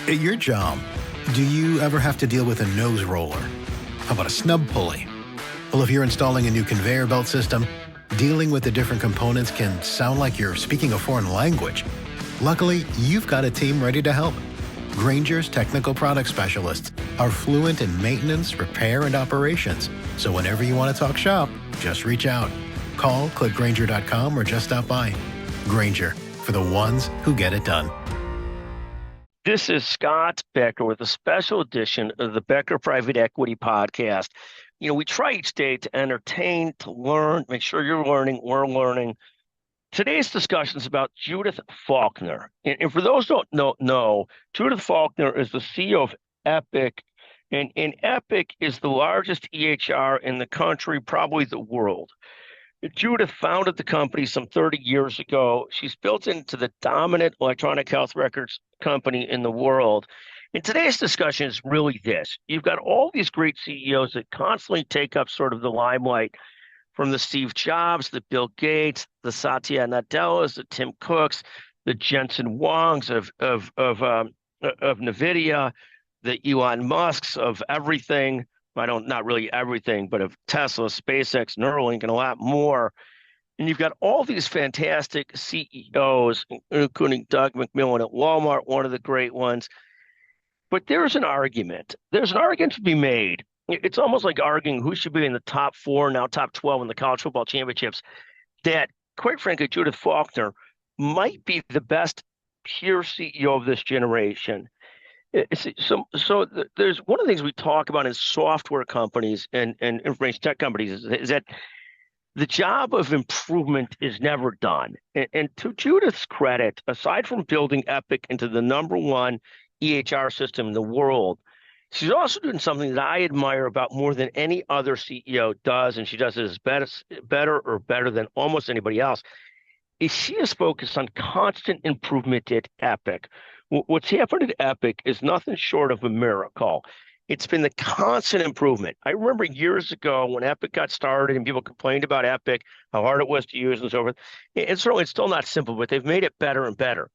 At your job, do you ever have to deal with a nose roller? How about a snub pulley? Well, if you're installing a new conveyor belt system, dealing with the different components can sound like you're speaking a foreign language. Luckily, you've got a team ready to help. Grainger's technical product specialists are fluent in maintenance, repair, and operations. So whenever you want to talk shop, just reach out. Call, click Grainger.com, or just stop by. Grainger, for the ones who get it done. This is Scott Becker with a special edition of the Becker Private Equity Podcast. You know, we try each day to entertain, to learn, make sure you're learning, we're learning. Today's discussion is about Judith Faulkner. And for those who don't know, Judith Faulkner is the CEO of Epic. And Epic is the largest EHR in the country, probably the world. Judith founded the company some 30 years ago. She's built into the dominant electronic health records company in the world. And today's discussion is really this. You've got all these great CEOs that constantly take up sort of the limelight, from the Steve Jobs, the Bill Gates, the Satya Nadellas, the Tim Cooks, the Jensen Huangs of NVIDIA, the Elon Musks of everything. Not really everything, but of Tesla, SpaceX, Neuralink, and a lot more. And you've got all these fantastic CEOs, including Doug McMillon at Walmart, one of the great ones. But there's an argument. There's an argument to be made. It's almost like arguing who should be in the top 4, now top 12 in the college football championships, that, quite frankly, Judith Faulkner might be the best pure CEO of this generation. So there's one of the things we talk about in software companies and information tech companies is that the job of improvement is never done. And to Judith's credit, aside from building Epic into the number one EHR system in the world, she's also doing something that I admire about more than any other CEO does, and she does it as better than almost anybody else, is she is focused on constant improvement at Epic. What's happened at Epic is nothing short of a miracle. It's been the constant improvement. I remember years ago when Epic got started and people complained about Epic, how hard it was to use and so forth. And certainly it's still not simple, but they've made it better and better.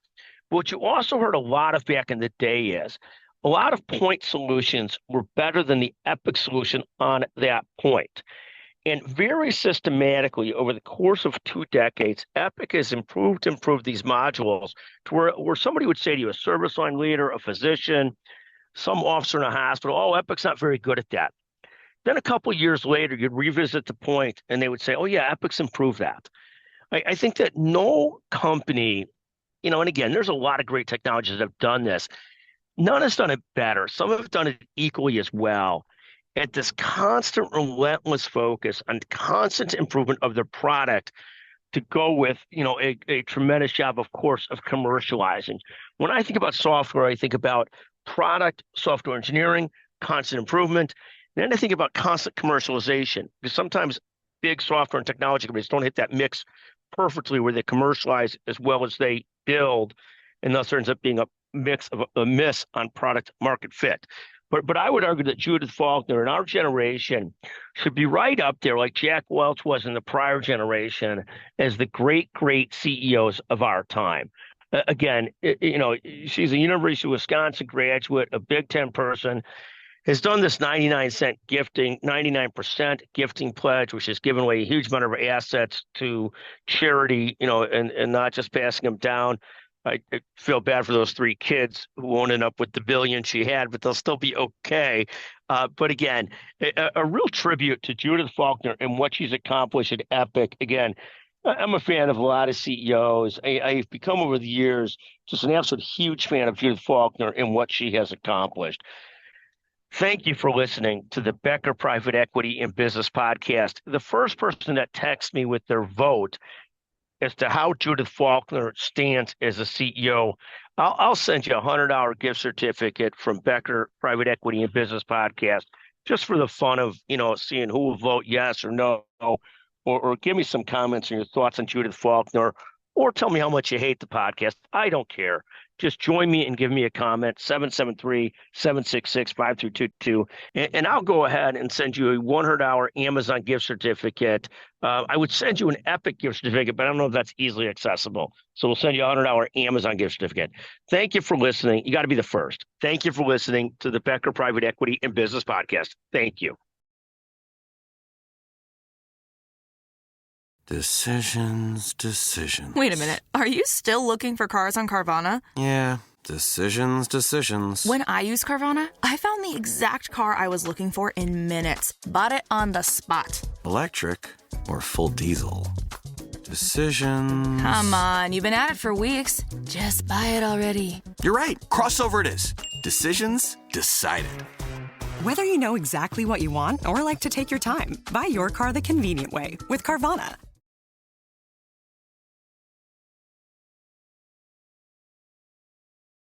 But what you also heard a lot of back in the day is a lot of point solutions were better than the Epic solution on that point. And very systematically, over the course of 2 decades, Epic has improved these modules to where somebody would say to you, a service line leader, a physician, some officer in a hospital, oh, Epic's not very good at that. Then a couple of years later, you'd revisit the point, and they would say, oh, yeah, Epic's improved that. I think that no company, and again, there's a lot of great technologies that have done this. None has done it better. Some have done it equally as well. At this constant, relentless focus on constant improvement of their product to go with, a tremendous job, of course, of commercializing. When I think about software, I think about product, software engineering, constant improvement. And then I think about constant commercialization, because sometimes big software and technology companies don't hit that mix perfectly where they commercialize as well as they build, and thus there ends up being a miss on product market fit. But I would argue that Judith Faulkner in our generation should be right up there, like Jack Welch was in the prior generation, as the great CEOs of our time. Again, she's a University of Wisconsin graduate, a Big Ten person, has done this 99% gifting pledge, which has given away a huge amount of her assets to charity, and not just passing them down. I feel bad for those 3 kids who won't end up with the billion she had, but they'll still be okay. But again, a real tribute to Judith Faulkner and what she's accomplished at Epic. Again, I'm a fan of a lot of CEOs. I've become over the years just an absolute huge fan of Judith Faulkner and what she has accomplished. Thank you for listening to the Becker Private Equity and Business Podcast. The first person that texts me with their vote as to how Judith Faulkner stands as a CEO, I'll send you a $100 gift certificate from Becker Private Equity and Business Podcast, just for the fun of, seeing who will vote yes or no, or give me some comments and your thoughts on Judith Faulkner, or tell me how much you hate the podcast. I don't care. just join me and give me a comment, 773-766-5322. And I'll go ahead and send you a $100 Amazon gift certificate. I would send you an Epic gift certificate, but I don't know if that's easily accessible. So we'll send you a $100 Amazon gift certificate. Thank you for listening. You got to be the first. Thank you for listening to the Becker Private Equity and Business Podcast. Thank you. Decisions. Wait a minute. Are you still looking for cars on Carvana? Yeah, decisions. When I used Carvana, I found the exact car I was looking for in minutes. Bought it on the spot. Electric or full diesel? Decisions. Come on, you've been at it for weeks. Just buy it already. You're right. Crossover it is. Decisions decided. Whether you know exactly what you want or like to take your time, buy your car the convenient way with Carvana.